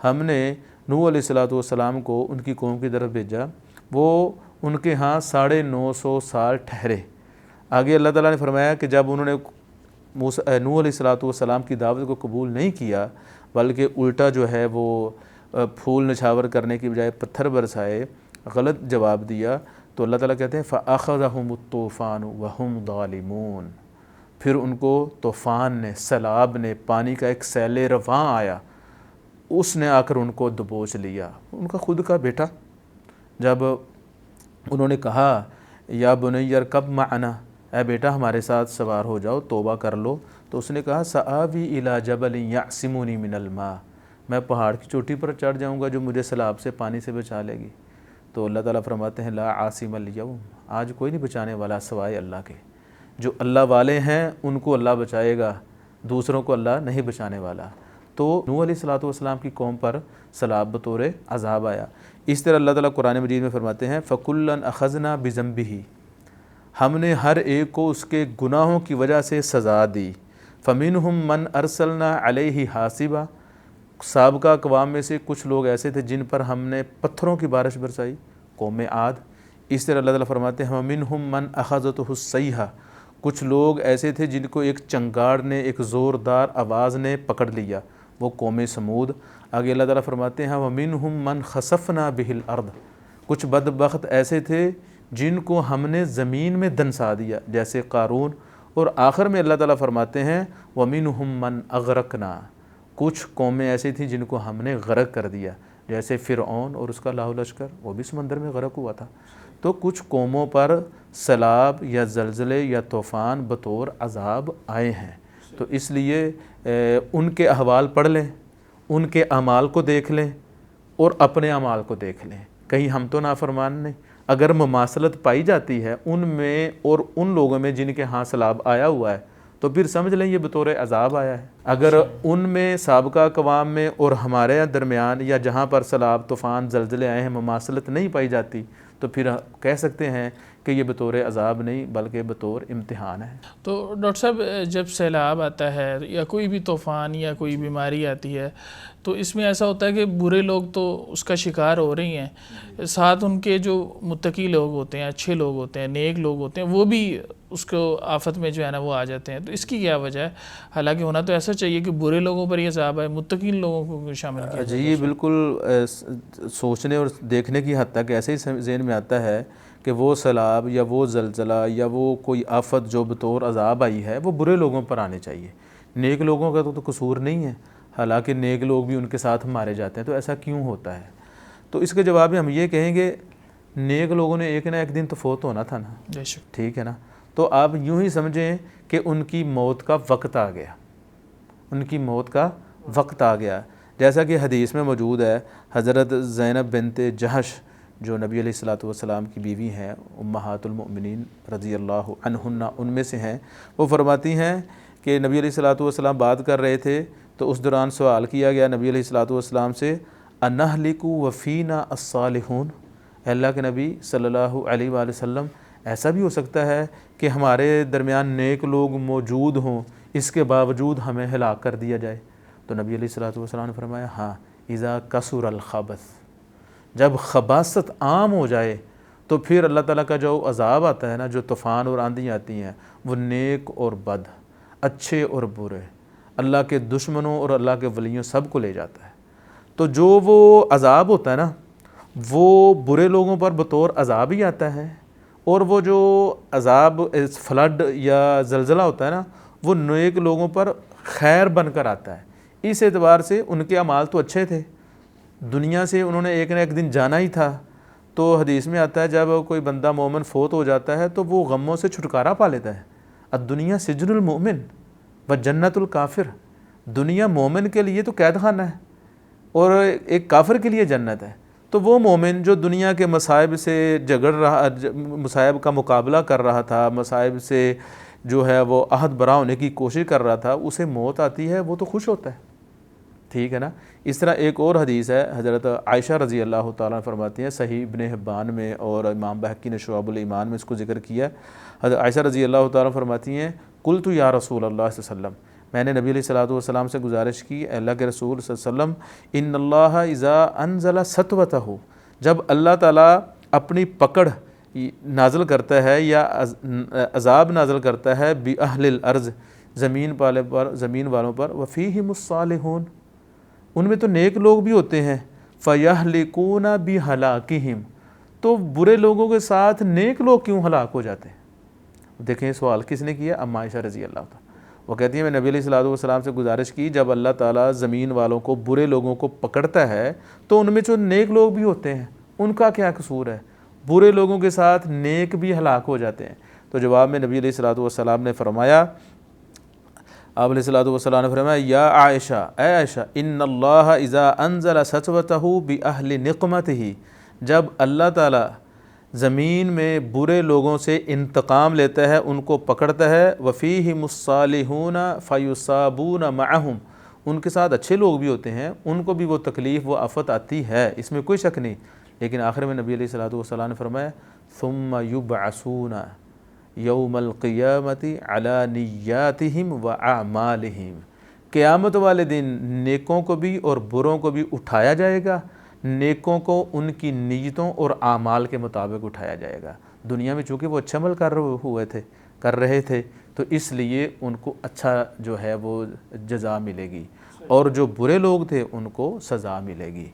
ہم نے نوح علیہ السلام کو ان کی قوم کی طرف بھیجا، وہ ان کے ہاں 950 سال ٹھہرے۔ آگے اللہ تعالیٰ نے فرمایا کہ جب انہوں نے نوح علیہ السلام کی دعوت کو قبول نہیں کیا، بلکہ الٹا جو ہے وہ پھول نچھاور کرنے کی بجائے پتھر برسائے، غلط جواب دیا، تو اللہ تعالیٰ کہتے ہیں فَأَخَذَهُمُ الطُّوفَانُ وَهُمْ ظَالِمُونَ، پھر ان کو طوفان نے، سیلاب نے، پانی کا ایک سیل رواں آیا، اس نے آ کر ان کو دبوچ لیا۔ ان کا خود کا بیٹا، جب انہوں نے کہا یا بنی ارکب معنا، اے بیٹا ہمارے ساتھ سوار ہو جاؤ، توبہ کر لو، تو اس نے کہا سآوی الی جبل یعصمنی من الماء، میں پہاڑ کی چوٹی پر چڑھ جاؤں گا جو مجھے سیلاب سے، پانی سے بچا لے گی۔ تو اللہ تعالیٰ فرماتے ہیں لا عاصم الیوم، آج کوئی نہیں بچانے والا سوائے اللہ کے، جو اللہ والے ہیں ان کو اللہ بچائے گا، دوسروں کو اللہ نہیں بچانے والا۔ تو نوح علیہ السلام کی قوم پر سیلاب بطور عذاب آیا۔ اس طرح اللہ تعالیٰ قرآن مجید میں فرماتے ہیں فَكُلًّا أَخَذْنَا بِذَنبِهِ، ہم نے ہر ایک کو اس کے گناہوں کی وجہ سے سزا دی۔ فَمِنْهُمْ مَنْ أَرْسَلْنَا عَلَيْهِ حَاصِبًا، سابقہ اقوام میں سے کچھ لوگ ایسے تھے جن پر ہم نے پتھروں کی بارش برسائی، قوم عاد۔ اس طرح اللہ تعالیٰ فرماتے ہیں وَمِنْهُمْ مَنْ أَخَذَتْهُ الصَّيْحَةُ، کچھ لوگ ایسے تھے جن کو ایک چنگاڑ نے، ایک زوردار آواز نے پکڑ لیا، وہ قوم سمود۔ آگے اللہ تعالیٰ فرماتے ہیں وَمِنْهُمْ مَنْ خَسَفْنَا بِهِ الْأَرْضِ، کچھ بدبخت ایسے تھے جن کو ہم نے زمین میں دنسا دیا، جیسے قارون۔ اور آخر میں اللہ تعالیٰ فرماتے ہیں وَمِنْهُمْ مَنْ أَغْرَقْنَا، کچھ قومیں ایسی تھیں جن کو ہم نے غرق کر دیا، جیسے فرعون اور اس کا لاہو لشکر، وہ بھی سمندر میں غرق ہوا تھا۔ تو کچھ قوموں پر سیلاب یا زلزلے یا طوفان بطور عذاب آئے ہیں، تو اس لیے ان کے احوال پڑھ لیں، ان کے اعمال کو دیکھ لیں اور اپنے اعمال کو دیکھ لیں، کہیں ہم تو نافرمان نہیں۔ اگر مماثلت پائی جاتی ہے ان میں اور ان لوگوں میں جن کے ہاں سیلاب آیا ہوا ہے، تو پھر سمجھ لیں یہ بطور عذاب آیا ہے۔ اگر ان میں سابقہ اقوام میں اور ہمارے درمیان یا جہاں پر سیلاب، طوفان، زلزلے آئے ہیں مماثلت نہیں پائی جاتی، تو پھر کہہ سکتے ہیں کہ یہ بطور عذاب نہیں بلکہ بطور امتحان ہے۔ تو ڈاکٹر صاحب، جب سیلاب آتا ہے یا کوئی بھی طوفان یا کوئی بیماری آتی ہے تو اس میں ایسا ہوتا ہے کہ برے لوگ تو اس کا شکار ہو رہی ہیں، ساتھ ان کے جو متقی لوگ ہوتے ہیں، اچھے لوگ ہوتے ہیں، نیک لوگ ہوتے ہیں، وہ بھی اس کو آفت میں جو ہے نا وہ آ جاتے ہیں۔ تو اس کی کیا وجہ ہے؟ حالانکہ ہونا تو ایسا چاہیے کہ برے لوگوں پر یہ عذاب ہے، متقین لوگوں کو شامل کیا جی، یہ بالکل سوچنے اور دیکھنے کی حد تک ایسے ہی ذہن میں آتا ہے کہ وہ سیلاب یا وہ زلزلہ یا وہ کوئی آفت جو بطور عذاب آئی ہے وہ برے لوگوں پر آنے چاہیے، نیک لوگوں کا تو قصور نہیں ہے، حالانکہ نیک لوگ بھی ان کے ساتھ مارے جاتے ہیں، تو ایسا کیوں ہوتا ہے؟ تو اس کے جواب میں ہم یہ کہیں گے نیک لوگوں نے ایک نہ ایک دن تو فوت ہونا تھا نا، بے شک، ٹھیک ہے نا؟ تو آپ یوں ہی سمجھیں کہ ان کی موت کا وقت آ گیا، ان کی موت کا وقت آ گیا، جیسا کہ حدیث میں موجود ہے۔ حضرت زینب بنت جہش جو نبی علیہ السلام کی بیوی ہیں، امہات المؤمنین رضی اللہ عنہن ان میں سے ہیں، وہ فرماتی ہیں کہ نبی علیہ السلام بات کر رہے تھے تو اس دوران سوال کیا گیا نبی علیہ السلام سے انہلک وفینا الصالحون، اے اللہ کے نبی صلی اللہ علیہ وآلہ وسلم ایسا بھی ہو سکتا ہے کہ ہمارے درمیان نیک لوگ موجود ہوں اس کے باوجود ہمیں ہلاک کر دیا جائے؟ تو نبی علیہ السلام نے فرمایا ہاں، اذا کثر الخبث، جب خباثت عام ہو جائے تو پھر اللہ تعالیٰ کا جو عذاب آتا ہے نا، جو طوفان اور آندھی آتی ہیں، وہ نیک اور بد، اچھے اور برے، اللہ کے دشمنوں اور اللہ کے ولیوں سب کو لے جاتا ہے۔ تو جو وہ عذاب ہوتا ہے نا، وہ برے لوگوں پر بطور عذاب ہی آتا ہے، اور وہ جو عذاب فلڈ یا زلزلہ ہوتا ہے نا، وہ نیک لوگوں پر خیر بن کر آتا ہے۔ اس اعتبار سے ان کے اعمال تو اچھے تھے، دنیا سے انہوں نے ایک نہ ایک دن جانا ہی تھا۔ تو حدیث میں آتا ہے جب کوئی بندہ مومن فوت ہو جاتا ہے تو وہ غموں سے چھٹکارا پا لیتا ہے۔ الدنیا سجن المؤمن و جنت الکافر، دنیا مومن کے لیے تو قید خانہ ہے اور ایک کافر کے لیے جنت ہے۔ تو وہ مومن جو دنیا کے مصائب سے جھگڑ رہا، مصائب کا مقابلہ کر رہا تھا، مصائب سے جو ہے وہ عہد برا ہونے کی کوشش کر رہا تھا، اسے موت آتی ہے وہ تو خوش ہوتا ہے، ٹھیک ہے نا۔ اس طرح ایک اور حدیث ہے، حضرت عائشہ رضی اللہ تعالیٰ فرماتی ہیں، صحیح ابن حبان میں اور امام بہقی نے شعب الایمان میں اس کو ذکر کیا۔ حضرت عائشہ رضی اللہ تعالیٰ فرماتی ہیں، قلت یا رسول اللہ صلی اللہ علیہ وسلم، میں نے نبی علیہ الصلوۃ والسلام سے گزارش کی، اللہ کے رسول صلی اللہ علیہ وسلم، ان اللہ اذا انزل سطوتہ، جب اللہ تعالیٰ اپنی پکڑ نازل کرتا ہے یا عذاب نازل کرتا ہے باہل الارض، زمین والوں پر، وفیہم الصالحون، ان میں تو نیک لوگ بھی ہوتے ہیں، فیہلکون بہلاکہم، تو برے لوگوں کے ساتھ نیک لوگ کیوں ہلاک ہو جاتے ہیں؟ دیکھیں یہ سوال کس نے کیا؟ ام عائشہ رضی اللہ تعالیٰ، وہ کہتی ہیں میں نبی علیہ الصلوۃ والسلام سے گزارش کی، جب اللہ تعالیٰ زمین والوں کو، برے لوگوں کو پکڑتا ہے تو ان میں جو نیک لوگ بھی ہوتے ہیں ان کا کیا قصور ہے؟ برے لوگوں کے ساتھ نیک بھی ہلاک ہو جاتے ہیں۔ تو جواب میں نبی علیہ الصلوۃ والسلام نے فرمایا، آپ علیہ الصلوۃ والسلام نے فرمایا، یا عائشہ، اے عائشہ، ان اللہ اذا انزل سطوتہ باہل نقمتہ، جب اللہ تعالیٰ زمین میں برے لوگوں سے انتقام لیتا ہے، ان کو پکڑتا ہے، وفیہم الصالحون فیصابون معہم، ان کے ساتھ اچھے لوگ بھی ہوتے ہیں، ان کو بھی وہ تکلیف و آفت آتی ہے، اس میں کوئی شک نہیں، لیکن آخر میں نبی علیہ الصلوۃ والسلام نے فرمایا، ثم یبعثون یوم القیامت علی نیاتہم و اعمالہم، قیامت والے دن نیکوں کو بھی اور بروں کو بھی اٹھایا جائے گا، نیکوں کو ان کی نیتوں اور اعمال کے مطابق اٹھایا جائے گا۔ دنیا میں چونکہ وہ اچھا عمل کر رہے تھے تو اس لیے ان کو اچھا جو ہے وہ جزا ملے گی، اور جو برے لوگ تھے ان کو سزا ملے گی۔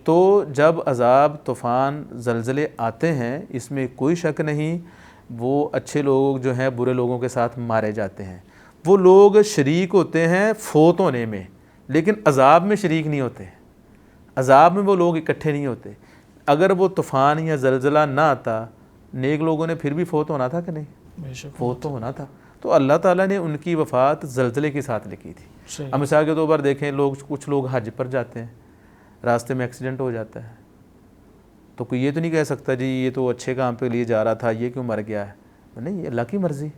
تو جب عذاب، طوفان، زلزلے آتے ہیں، اس میں کوئی شک نہیں، وہ اچھے لوگ جو ہیں برے لوگوں کے ساتھ مارے جاتے ہیں۔ وہ لوگ شریک ہوتے ہیں فوت ہونے میں، لیکن عذاب میں شریک نہیں ہوتے، عذاب میں وہ لوگ اکٹھے نہیں ہوتے۔ اگر وہ طوفان یا زلزلہ نہ آتا، نیک لوگوں نے پھر بھی فوت ہونا تھا کہ نہیں؟ فوت تو ہونا تھا۔ تو اللہ تعالیٰ نے ان کی وفات زلزلے کے ساتھ لکھی تھی۔ اب مثال کے طور پر دیکھیں، کچھ لوگ حج پر جاتے ہیں، راستے میں ایکسیڈنٹ ہو جاتا ہے، تو کوئی یہ تو نہیں کہہ سکتا جی یہ تو اچھے کام پہ لیے جا رہا تھا، یہ کیوں مر گیا ہے؟ نہیں، یہ اللہ کی مرضی۔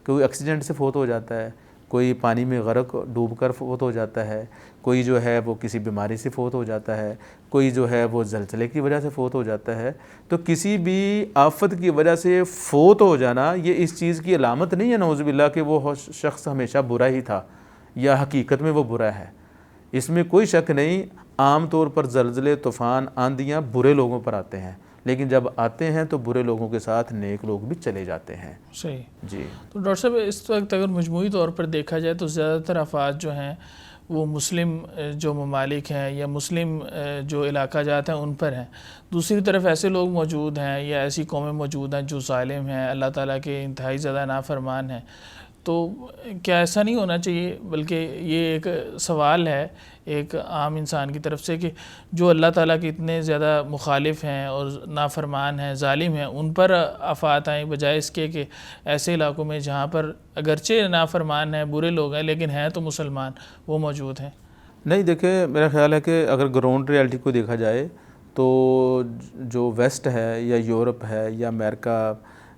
کوئی ایکسیڈنٹ سے فوت ہو جاتا ہے، کوئی پانی میں غرق ڈوب کر فوت ہو جاتا ہے، کوئی جو ہے وہ کسی بیماری سے فوت ہو جاتا ہے، کوئی جو ہے وہ زلزلے کی وجہ سے فوت ہو جاتا ہے۔ تو کسی بھی آفت کی وجہ سے فوت ہو جانا یہ اس چیز کی علامت نہیں ہے نعوذ باللہ کہ وہ شخص ہمیشہ برا ہی تھا یا حقیقت میں وہ برا ہے، اس میں کوئی شک نہیں۔ عام طور پر زلزلے، طوفان، آندیاں برے لوگوں پر آتے ہیں، لیکن جب آتے ہیں تو برے لوگوں کے ساتھ نیک لوگ بھی چلے جاتے ہیں۔ صحیح جی، تو ڈاکٹر صاحب اس وقت اگر مجموعی طور پر دیکھا جائے تو زیادہ تر افراد جو ہیں وہ مسلم جو ممالک ہیں یا مسلم جو علاقہ جات ہیں ان پر ہیں، دوسری طرف ایسے لوگ موجود ہیں یا ایسی قومیں موجود ہیں جو ظالم ہیں، اللہ تعالیٰ کے انتہائی زیادہ نافرمان ہیں۔ تو کیا ایسا نہیں ہونا چاہیے، بلکہ یہ ایک سوال ہے ایک عام انسان کی طرف سے کہ جو اللہ تعالیٰ کے اتنے زیادہ مخالف ہیں اور نافرمان ہیں، ظالم ہیں، ان پر آفات آئیں بجائے اس کے کہ ایسے علاقوں میں جہاں پر اگرچہ نافرمان ہیں، برے لوگ ہیں، لیکن ہیں تو مسلمان، وہ موجود ہیں؟ نہیں، دیکھیں میرا خیال ہے کہ اگر گراؤنڈ ریالٹی کو دیکھا جائے تو جو ویسٹ ہے یا یورپ ہے یا امریکہ،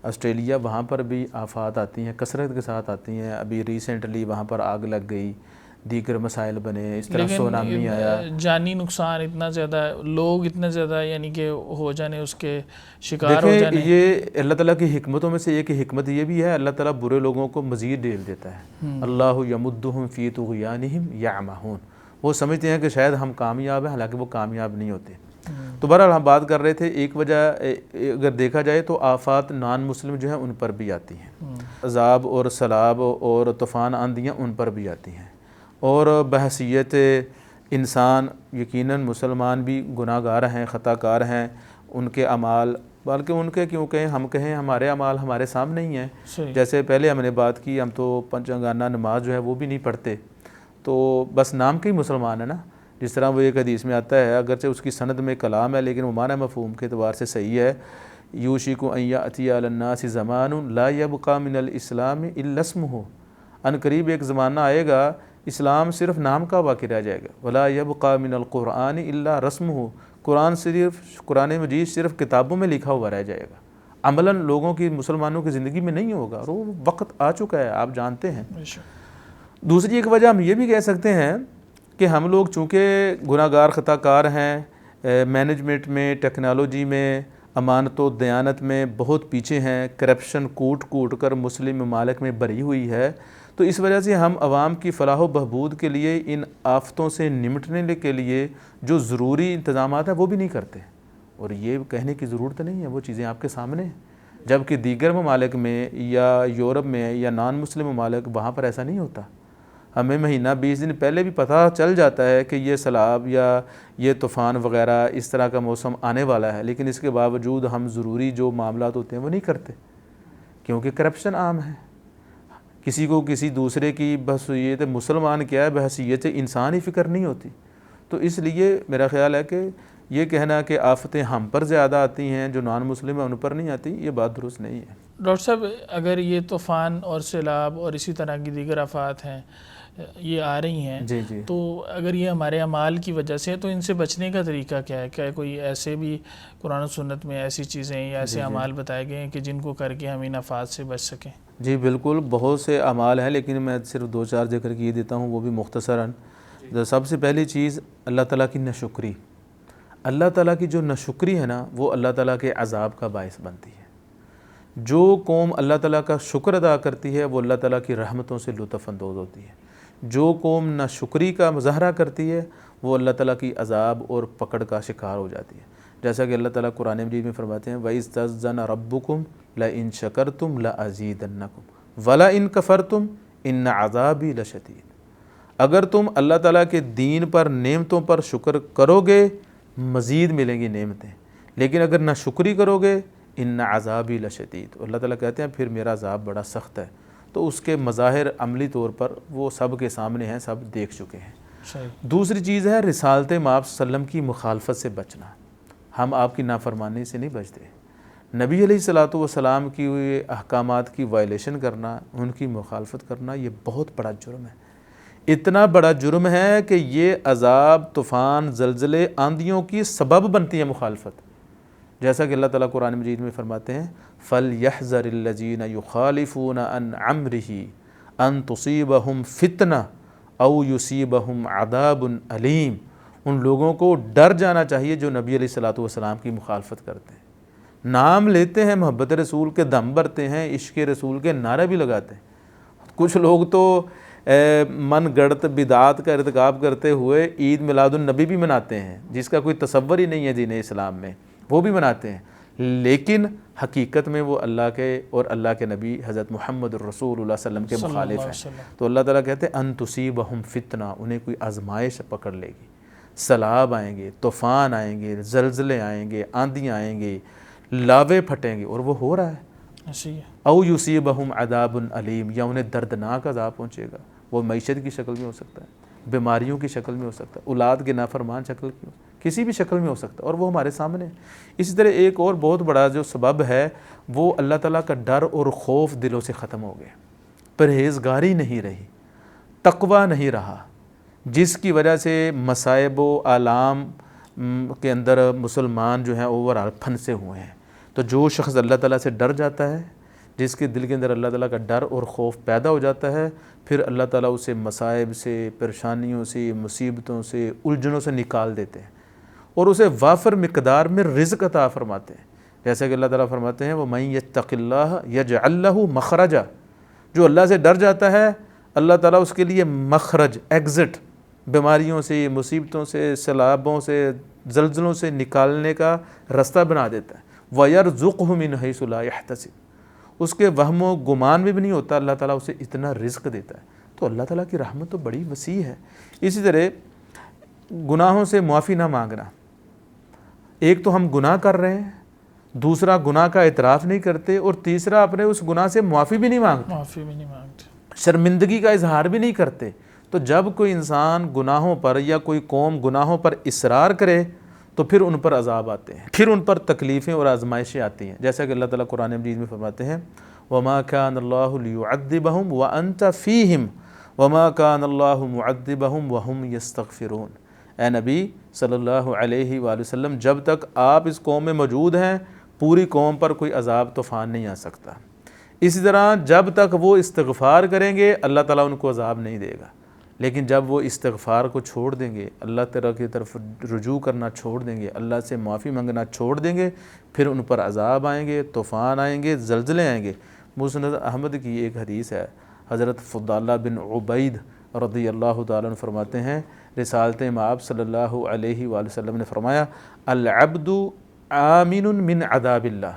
آسٹریلیا، وہاں پر بھی آفات آتی ہیں، کثرت کے ساتھ آتی ہیں۔ ابھی ریسنٹلی وہاں پر آگ لگ گئی، دیگر مسائل بنے، اس طرح سونامی آیا، جانی نقصان اتنا زیادہ، لوگ اتنے زیادہ یعنی کہ ہو جانے، اس کے شکار ہو جانے۔ دیکھیں یہ اللہ تعالیٰ کی حکمتوں میں سے ایک حکمت یہ بھی ہے، اللہ تعالیٰ برے لوگوں کو مزید ڈیل دیتا ہے۔ اللہ یمدہم فی طغیانہم یعمہون، وہ سمجھتے ہیں کہ شاید ہم کامیاب ہیں، حالانکہ وہ کامیاب نہیں ہوتے۔ تو بہرحال ہم بات کر رہے تھے، ایک وجہ اگر دیکھا جائے تو آفات نان مسلم جو ہیں ان پر بھی آتی ہیں، عذاب اور سیلاب اور طوفان، آندیاں ان پر بھی آتی ہیں، اور بحیثیت انسان یقیناً مسلمان بھی گناہ گار ہیں، خطا کار ہیں، ان کے اعمال، بلکہ ان کے کیوں کہیں ہم کہیں ہمارے اعمال ہمارے سامنے ہی ہیں. صحیح. جیسے پہلے ہم نے بات کی، ہم تو پنجگانہ نماز جو ہے وہ بھی نہیں پڑھتے، تو بس نام کے ہی مسلمان ہے نا. جس طرح وہ ایک حدیث میں آتا ہے، اگرچہ اس کی سند میں کلام ہے لیکن وہ معنی مفہوم کے اعتبار سے صحیح ہے، یوشک ان یأتی علی الناس زمان لا یبقى من الاسلام الا اسمہ. ان قریب ایک زمانہ آئے گا اسلام صرف نام کا باقی رہ جائے گا. ولا یبقى من القرآن الا رسمہ. قرآن مجید صرف کتابوں میں لکھا ہوا رہ جائے گا، عملاً لوگوں کی، مسلمانوں کی زندگی میں نہیں ہوگا، اور وہ وقت آ چکا ہے، آپ جانتے ہیں. دوسری ایک وجہ ہم یہ بھی کہہ سکتے ہیں کہ ہم لوگ چونکہ گناہ گار خطا کار ہیں، مینجمنٹ میں، ٹیکنالوجی میں، امانت و دیانت میں بہت پیچھے ہیں، کرپشن کوٹ کوٹ کر مسلم ممالک میں بھری ہوئی ہے، تو اس وجہ سے ہم عوام کی فلاح و بہبود کے لیے، ان آفتوں سے نمٹنے کے لیے جو ضروری انتظامات ہیں وہ بھی نہیں کرتے. اور یہ کہنے کی ضرورت نہیں ہے، وہ چیزیں آپ کے سامنے ہیں، جبکہ دیگر ممالک میں یا یورپ میں یا نان مسلم ممالک وہاں پر ایسا نہیں ہوتا. ہمیں مہینہ 20 دن پہلے بھی پتہ چل جاتا ہے کہ یہ سیلاب یا یہ طوفان وغیرہ اس طرح کا موسم آنے والا ہے، لیکن اس کے باوجود ہم ضروری جو معاملات ہوتے ہیں وہ نہیں کرتے، کیونکہ کرپشن عام ہے. کسی کو کسی دوسرے کی بحثیت مسلمان کیا ہے، بحثیت انسان ہی فکر نہیں ہوتی. تو اس لیے میرا خیال ہے کہ یہ کہنا کہ آفتیں ہم پر زیادہ آتی ہیں، جو نان مسلم ہیں ان پر نہیں آتی، یہ بات درست نہیں ہے. ڈاکٹر صاحب، اگر یہ طوفان اور سیلاب اور اسی طرح کی دیگر آفات ہیں یہ آ رہی ہیں، جی جی، تو اگر یہ ہمارے اعمال کی وجہ سے، تو ان سے بچنے کا طریقہ کیا ہے؟ کیا کوئی ایسے بھی قرآن و سنت میں ایسی چیزیں یا ایسے اعمال بتائے گئے ہیں کہ جن کو کر کے ہم ان آفات سے بچ سکیں؟ جی بالکل، بہت سے اعمال ہیں، لیکن میں صرف 2-4 ذکر کیے دیتا ہوں، وہ بھی مختصراً. سب سے پہلی چیز اللہ تعالیٰ کی ناشکری. اللہ تعالیٰ کی جو ناشکری ہے نا، وہ اللہ تعالیٰ کے عذاب کا باعث بنتی ہے. جو قوم اللہ تعالیٰ کا شکر ادا کرتی ہے وہ اللہ تعالیٰ کی رحمتوں سے لطف اندوز ہوتی ہے. جو قوم ناشکری کا مظاہرہ کرتی ہے وہ اللہ تعالیٰ کی عذاب اور پکڑ کا شکار ہو جاتی ہے. جیسا کہ اللہ تعالیٰ قرآن مجید میں فرماتے ہیں وَإِذْ تَأَذَّنَ رَبُّكُمْ لَئِن شَكَرْتُمْ لَأَزِيدَنَّكُمْ وَلَئِن كَفَرْتُمْ إِنَّ عَذَابِي لَشَدِيدٌ. اگر تم اللہ تعالیٰ کے دین پر، نعمتوں پر شکر کرو گے مزید ملیں گی نعمتیں، لیکن اگر نہ شکری کرو گے ان عذابی لشدید، اللہ تعالیٰ کہتے ہیں پھر میرا عذاب بڑا سخت ہے. تو اس کے مظاہر عملی طور پر وہ سب کے سامنے ہیں، سب دیکھ چکے ہیں. دوسری چیز ہے رسالت مآب صلی اللہ علیہ وسلم کی مخالفت سے بچنا. ہم آپ کی نافرمانی سے نہیں بچتے. نبی علیہ الصلوۃ والسلام کی احکامات کی وائلیشن کرنا، ان کی مخالفت کرنا، یہ بہت بڑا جرم ہے. اتنا بڑا جرم ہے کہ یہ عذاب، طوفان، زلزلے، آندھیوں کی سبب بنتی ہے مخالفت. جیسا کہ اللہ تعالیٰ قرآن مجید میں فرماتے ہیں فَلْيَحْذَرِ الَّذِينَ يُخَالِفُونَ عَنْ أَمْرِهِ أَن تُصِيبَهُمْ فِتْنَةٌ أَوْ يُصِيبَهُمْ عَذَابٌ أَلِيمٌ. ان لوگوں کو ڈر جانا چاہیے جو نبی علیہ الصلوۃ والسلام کی مخالفت کرتے ہیں، نام لیتے ہیں، محبت رسول کے دم بھرتے ہیں، عشق رسول کے نعرے بھی لگاتے ہیں. کچھ لوگ تو من گڑت بدعات کا ارتکاب کرتے ہوئے عید میلاد النبی بھی مناتے ہیں، جس کا کوئی تصور ہی نہیں ہے دین اسلام میں، وہ بھی مناتے ہیں، لیکن حقیقت میں وہ اللہ کے اور اللہ کے نبی حضرت محمد الرسول اللہ صلی اللہ علیہ وسلم کے مخالف ہیں. تو اللہ تعالیٰ کہتے ہیں ان تصیبہم فتنہ، انہیں کوئی آزمائش پکڑ لے گی، سیلاب آئیں گے، طوفان آئیں گے، زلزلے آئیں گے، آندھیاں آئیں گے، لاوے پھٹیں گے، اور وہ ہو رہا ہے. او یصیبہم عذاب علیم، یا انہیں دردناک عذاب پہنچے گا. وہ معیشت کی شکل میں ہو سکتا ہے، بیماریوں کی شکل میں ہو سکتا ہے، اولاد کے نافرمان شکل کی، کسی بھی شکل میں ہو سکتا ہے، اور وہ ہمارے سامنے. اسی طرح ایک اور بہت بڑا جو سبب ہے وہ اللہ تعالیٰ کا ڈر اور خوف دلوں سے ختم ہو گیا، پرہیزگاری نہیں رہی، تقوی نہیں رہا، جس کی وجہ سے مصائب و آلام کے اندر مسلمان جو ہیں اوورآل پھنسے ہوئے ہیں. تو جو شخص اللہ تعالیٰ سے ڈر جاتا ہے، جس کے دل کے اندر اللہ تعالیٰ کا ڈر اور خوف پیدا ہو جاتا ہے، پھر اللہ تعالیٰ اسے مصائب سے، پریشانیوں سے، مصیبتوں سے، الجھنوں سے نکال دیتے ہیں، اور اسے وافر مقدار میں رزق عطا فرماتے ہیں. جیسا کہ اللہ تعالیٰ فرماتے ہیں وَمَن يَتَّقِ اللَّهَ يَجْعَلْ لَهُ مَخْرَجًا. جو اللہ سے ڈر جاتا ہے اللہ تعالیٰ اس کے لیے مخرج، ایگزٹ، بیماریوں سے، مصیبتوں سے، سیلابوں سے، زلزلوں سے نکالنے کا راستہ بنا دیتا ہے. وَيَرْزُقْهُ مِنْ حَيْثُ لَا يَحْتَسِبُ. اس کے وہم و گمان میں بھی نہیں ہوتا، اللہ تعالیٰ اسے اتنا رزق دیتا ہے. تو اللہ تعالیٰ کی رحمت تو بڑی وسیع ہے. اسی طرح گناہوں سے معافی نہ مانگنا. ایک تو ہم گناہ کر رہے ہیں، دوسرا گناہ کا اعتراف نہیں کرتے، اور تیسرا اپنے اس گناہ سے معافی بھی نہیں مانگتے، شرمندگی کا اظہار بھی نہیں کرتے۔ تو جب کوئی انسان گناہوں پر یا کوئی قوم گناہوں پر اصرار کرے تو پھر ان پر عذاب آتے ہیں، پھر ان پر تکلیفیں اور آزمائشیں آتی ہیں، جیسا کہ اللہ تعالیٰ قرآن مجید میں فرماتے ہیں وَمَا كَانَ اللَّهُ لِيُعَذِّبَهُمْ وَأَنْتَ فِيهِمْ وَمَا كَانَ اللَّهُ مُعَذِّبَهُمْ وَهُمْ يَسْتَغْفِرُونَ۔ اے نبی صلی اللہ علیہ وآلہ وسلم، جب تک آپ اس قوم میں موجود ہیں پوری قوم پر کوئی عذاب طوفان نہیں آ سکتا۔ اسی طرح جب تک وہ استغفار کریں گے اللہ تعالیٰ ان کو عذاب نہیں دے گا، لیکن جب وہ استغفار کو چھوڑ دیں گے، اللہ تعالیٰ کی طرف رجوع کرنا چھوڑ دیں گے، اللہ سے معافی منگنا چھوڑ دیں گے، پھر ان پر عذاب آئیں گے، طوفان آئیں گے، زلزلے آئیں گے۔ مسند احمد کی ایک حدیث ہے، حضرت فضالہ بن عبید رضی اللہ تعالیٰ عنہ فرماتے ہیں، رسالت مآب صلی اللہ علیہ وآلہ وسلم نے فرمایا العبد آمن من عذاب اللہ،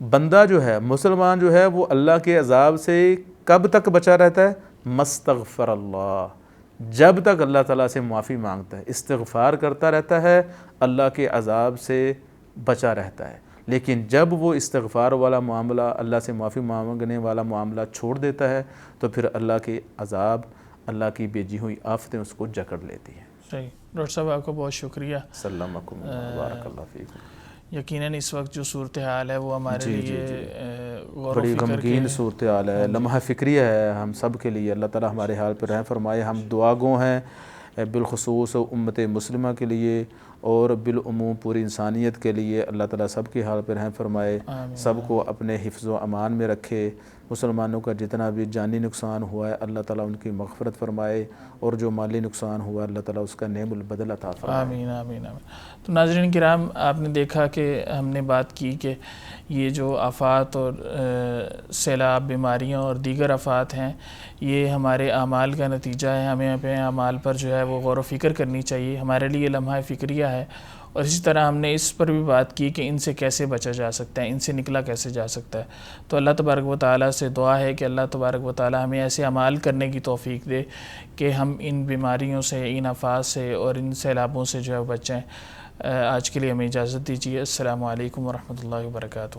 بندہ جو ہے، مسلمان جو ہے، وہ اللہ کے عذاب سے کب تک بچا رہتا ہے؟ مستغفر اللہ، جب تک اللہ تعالیٰ سے معافی مانگتا ہے، استغفار کرتا رہتا ہے، اللہ کے عذاب سے بچا رہتا ہے۔ لیکن جب وہ استغفار والا معاملہ، اللہ سے معافی مانگنے والا معاملہ چھوڑ دیتا ہے تو پھر اللہ کے عذاب، اللہ کی بھیجی ہوئی آفتیں اس کو جکڑ لیتی ہیں۔ صحیح ڈاکٹر صاحب، آپ کو بہت شکریہ۔ سلام علیکم بارک اللہ فیکم۔ یقیناً اس وقت جو صورتحال ہے وہ ہمارے لیے غور و بڑی فکر غمگین صورتحال ہے، لمحہ فکریہ ہے ہم سب کے لیے۔ اللہ تعالیٰ ہمارے حال پر رحم فرمائے۔ ہم دعا گو ہیں بالخصوص امت مسلمہ کے لیے اور بالعموم پوری انسانیت کے لیے۔ اللہ تعالیٰ سب کے حال پر رحم فرمائے، سب کو اپنے حفظ و امان میں رکھے۔ مسلمانوں کا جتنا بھی جانی نقصان ہوا ہے اللہ تعالیٰ ان کی مغفرت فرمائے، اور جو مالی نقصان ہوا اللہ تعالیٰ اس کا نعم البدل عطا فرمائے۔ آمین آمین آمین۔ تو ناظرین کرام، آپ نے دیکھا کہ ہم نے بات کی کہ یہ جو آفات اور سیلاب، بیماریاں اور دیگر آفات ہیں، یہ ہمارے اعمال کا نتیجہ ہے۔ ہمیں اپنے اعمال پر جو ہے وہ غور و فکر کرنی چاہیے، ہمارے لیے لمحہ فکریہ ہے۔ اور اسی طرح ہم نے اس پر بھی بات کی کہ ان سے کیسے بچا جا سکتا ہے، ان سے نکلا کیسے جا سکتا ہے۔ تو اللہ تبارک و تعالیٰ سے دعا ہے کہ اللہ تبارک و تعالیٰ ہمیں ایسے اعمال کرنے کی توفیق دے کہ ہم ان بیماریوں سے، ان آفات سے اور ان سیلابوں سے جو ہے بچیں۔ آج کے لیے ہمیں اجازت دیجیے۔ السلام علیکم ورحمۃ اللہ وبرکاتہ۔